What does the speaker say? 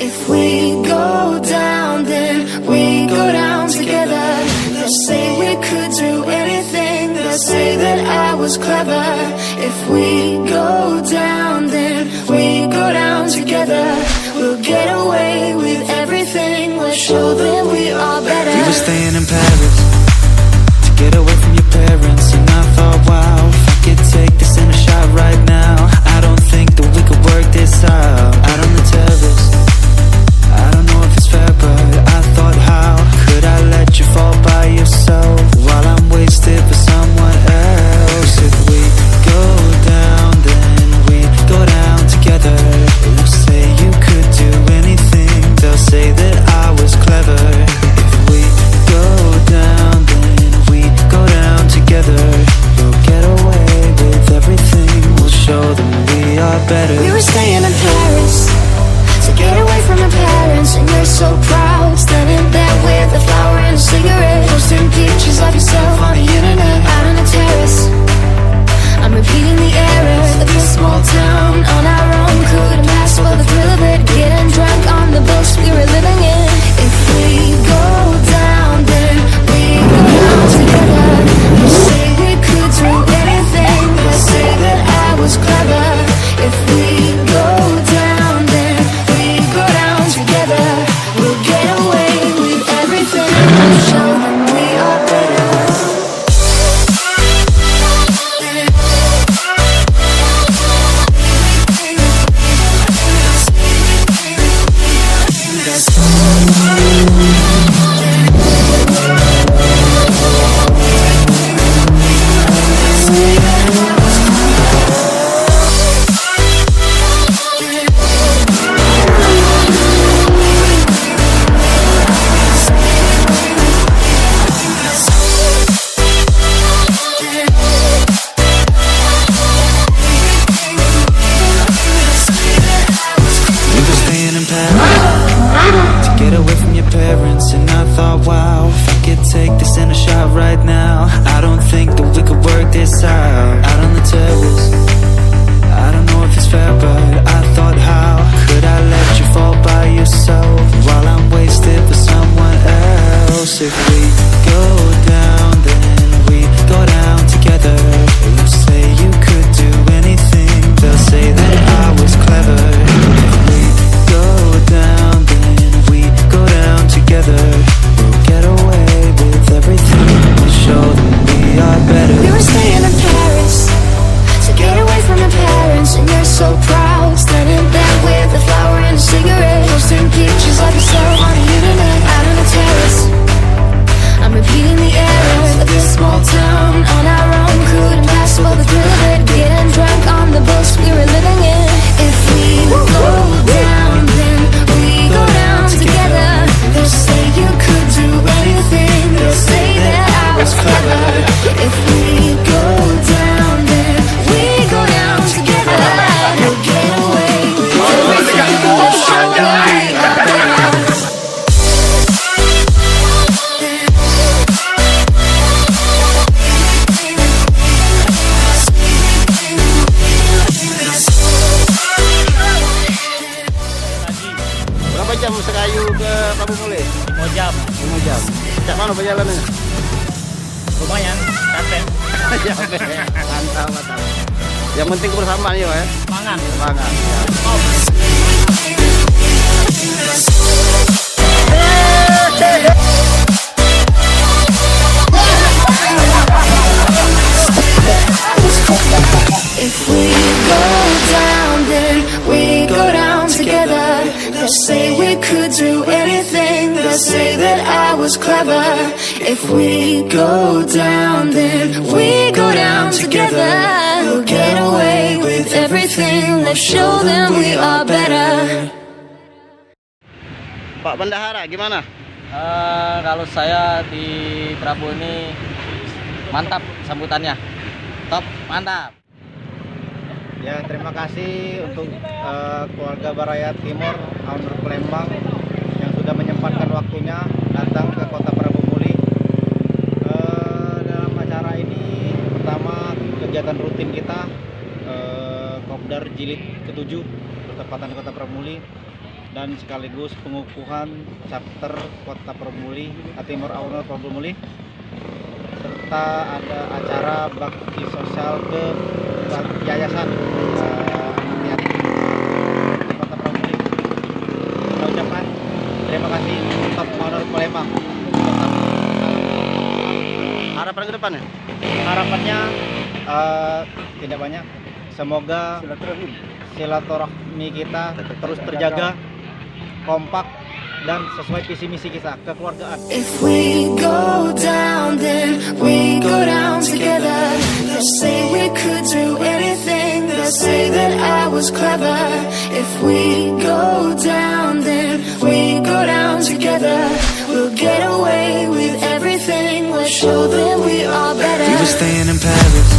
If we go down, then we go down together. They'll say we could do anything. They'll say that I was clever. If we go down, then we go down together. We'll get away with everything. Let's show them we are better. We were staying in Paris to get away from your parents, and I thought, wow, if I could take this in a shot right now, I don't think that we could work this out on the terrace. I don't know if it's fair, but I thought, how could I let you fall by yourself while I'm wasted for someone else? If we go down, then we go down together. You say you could do anything, they'll say that I was clever. If we go down, then we go down together. We'll get away with everything. We'll show them we are better. We were staying in Paris to get away from your parents, and you're so proud, standing there with a flower and a cigarette, posting pictures of yourself on the internet, out on the terrace. I'm repeating the errors of this small town on our own. Couldn't pass for the thrill of it, getting drunk on the boats we were living in. If we go down, then we go down together. You say we could do anything, they say that I was clever. If we go down, then we go down together. We'll get away with everything. We'll show them we are better. And I thought, wow, if I could take this in a shot right now, I don't think that we could work this out on the terrace. I don't know if it's fair, but I thought, how could I let you fall by yourself while I'm wasted for someone else? If we go down, then we go down together. You say you could do anything, they'll say that I was clever. If we go down, then we go down together. We'll get away with everything. We'll show them we are better. We were staying in Paris to get away from your parents, and you're so proud, standing there with a flower and a cigarette, posting pictures of yourself on the internet, out on the terrace. I'm repeating the errors of this small town on our own. Couldn't pass for the thrill of it, getting drunk on the boats we were living in. If we go down, then we go down together. They'll say you could do anything, they'll say that I was clever. If we go down, then we go down together. We'll get away with everything. We'll show them we are better. Berapa jam sekayu ke Prabu Muli? 5 jam. 5 jam. Cak mana perjalanannya? Lumayan, capek. Mantap, mantap. Yang penting kebersamaan ya, ya. Semangat. Semangat. If we go down, then we go down together. They'll say we could do anything, they'll say that I was clever. If we go down, then we go down together. We'll get away with everything. Let's show them we are better. Pak Bendahara, gimana? Kalau saya di Prabu ini mantap sambutannya, top, mantap. Ya, terima kasih untuk keluarga Barayat Timur, owner Palembang yang sudah menyempatkan waktunya datang ke Kota Prabu Muli. Dalam acara ini, pertama kegiatan rutin kita Kopdar Jilid ke-7 bertepatan di Kota Prabu Muli. dan sekaligus pengukuhan chapter Kota Permuli, Timur Aunor Permuli, serta ada acara bakti sosial ke yayasan anak yatim di Kota Permuli. Kita ucapkan terima kasih Top Aunor Palembang. Harapan ke depannya? Harapannya tidak banyak. Semoga silaturahmi kita terus terjaga, kompak, dan sesuai visi misi kita, kekeluargaan. If we go down, then we go down together. They'll say we could do anything. They'll say that I was clever. If we go down, then we go down together. We'll get away with everything. We'll show them we are better. We were staying in Paris